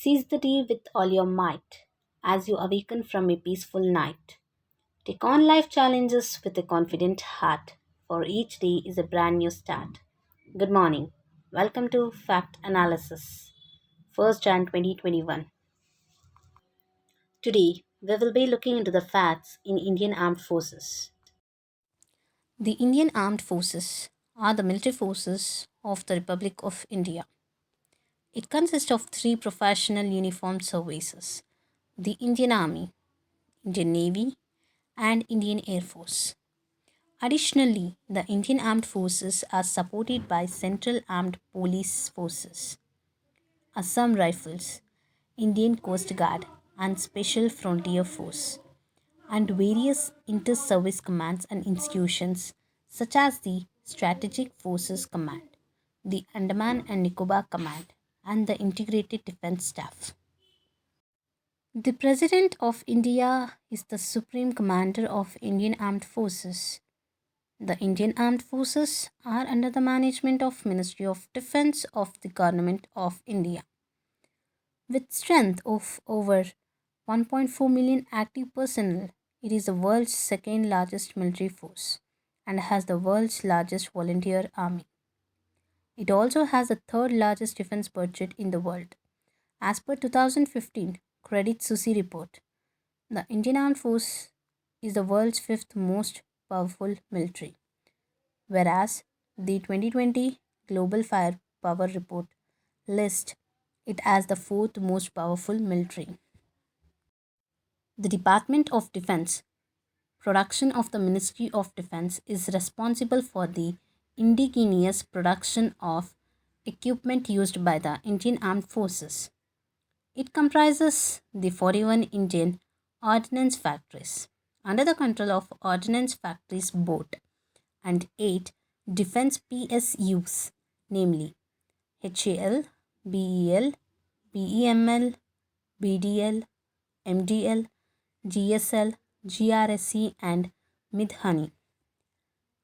Seize the day with all your might as you awaken from a peaceful night. Take on life challenges with a confident heart, for each day is a brand new start. Good morning. Welcome to Fact Analysis, 1st Jan 2021. Today, we will be looking into the facts in Indian Armed Forces. The Indian Armed Forces are the military forces of the Republic of India. It consists of three professional uniformed services: the Indian Army, Indian Navy, and Indian Air Force. Additionally, the Indian Armed Forces are supported by Central Armed Police Forces, Assam Rifles, Indian Coast Guard, and Special Frontier Force, and various inter service commands and institutions such as the Strategic Forces Command, the Andaman and Nicobar Command, and the Integrated Defense Staff. The President of India is the Supreme Commander of Indian Armed Forces. The Indian Armed Forces are under the management of Ministry of Defense of the Government of India. With strength of over 1.4 million active personnel, it is the world's second largest military force and has the world's largest volunteer army. It also has the third largest defense budget in the world. As per 2015 Credit Suisse report, the Indian Armed Force is the world's fifth most powerful military, whereas the 2020 Global Firepower Report lists it as the fourth most powerful military. The Department of Defense, production of the Ministry of Defense, is responsible for the indigenous production of equipment used by the Indian Armed Forces. It comprises the 41 Indian ordnance factories under the control of Ordnance Factories Board and 8 defense PSUs, namely HAL, BEL, BEML, BDL, MDL, GSL, GRSE, and Midhani.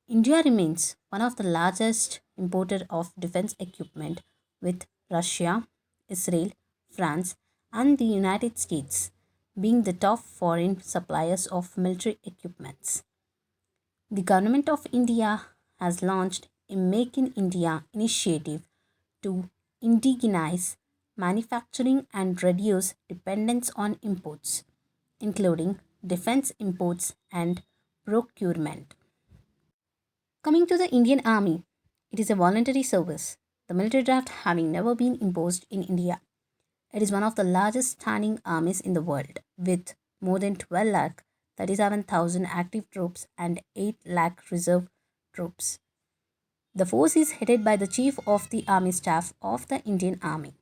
India remains one of the largest importer of defense equipment, with Russia, Israel, France, and the United States being the top foreign suppliers of military equipments. The Government of India has launched a Make in India initiative to indigenize manufacturing and reduce dependence on imports, including defense imports and procurement. Coming to the Indian Army, it is a voluntary service, the military draft having never been imposed in India. It is one of the largest standing armies in the world, with more than 12 lakh 37,000 active troops and 8 lakh reserve troops. The force is headed by the Chief of the Army Staff of the Indian Army,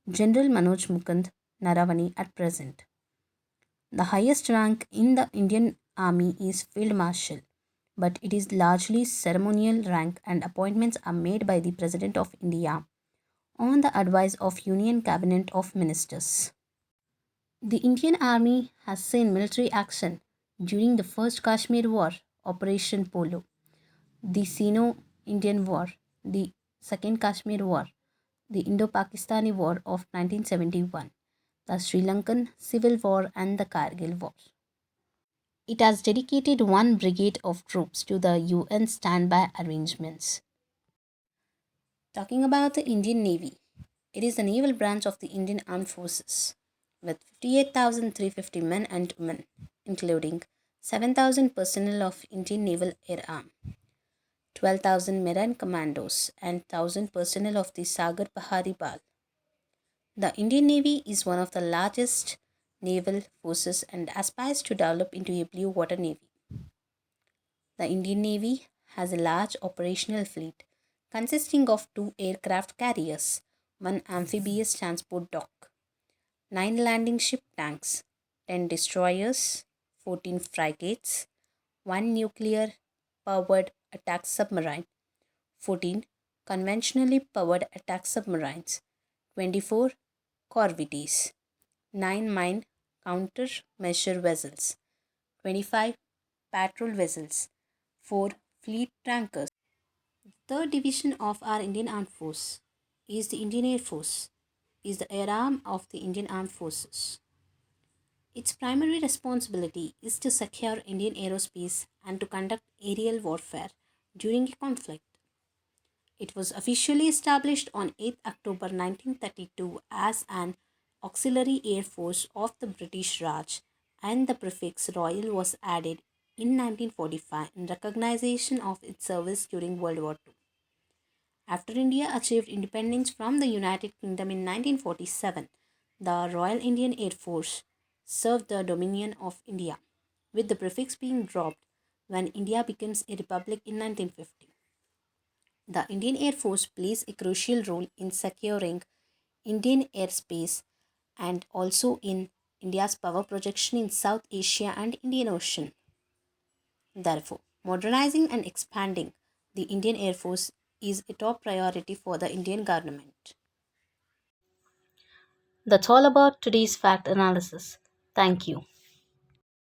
General Manoj Mukund Naravani at present. The highest rank in the Indian Army is Field Marshal, but it is largely ceremonial rank and appointments are made by the President of India on the advice of Union Cabinet of Ministers. The Indian Army has seen military action during the First Kashmir War, Operation Polo, the Sino Indian War, the Second Kashmir War, the Indo Pakistani War of 1971, the Sri Lankan Civil War, and the Kargil War. It has dedicated one brigade of troops to the UN standby arrangements. Talking about the Indian Navy, it is the naval branch of the Indian Armed Forces with 58,350 men and women, including 7,000 personnel of Indian Naval Air Arm, 12,000 Marine Commandos, and 1,000 personnel of the Sagar Bahari Bal. The Indian Navy is one of the largest naval forces and aspires to develop into a blue water navy. The Indian Navy has a large operational fleet consisting of 2 aircraft carriers, one amphibious transport dock, 9 landing ship tanks, 10 destroyers, 14 frigates, one nuclear powered attack submarine, 14 conventionally powered attack submarines, 24 corvettes, 9 mine countermeasure vessels, 25 patrol vessels, 4 fleet tankers. The third division of our Indian Armed Force is the Indian Air Force. is the air arm of the Indian Armed Forces. Its primary responsibility is to secure Indian aerospace and to conduct aerial warfare during a conflict. It was officially established on 8 October 1932 as an auxiliary air force of the British Raj, and the prefix Royal was added in 1945 in recognition of its service during World War II. After India achieved independence from the United Kingdom in 1947, the Royal Indian Air Force served the Dominion of India, with the prefix being dropped when India becomes a republic in 1950. The Indian Air Force plays a crucial role in securing Indian airspace and also in India's power projection in South Asia and Indian Ocean. Therefore, modernizing and expanding the Indian Air Force is a top priority for the Indian government. That's all about today's fact analysis. Thank you.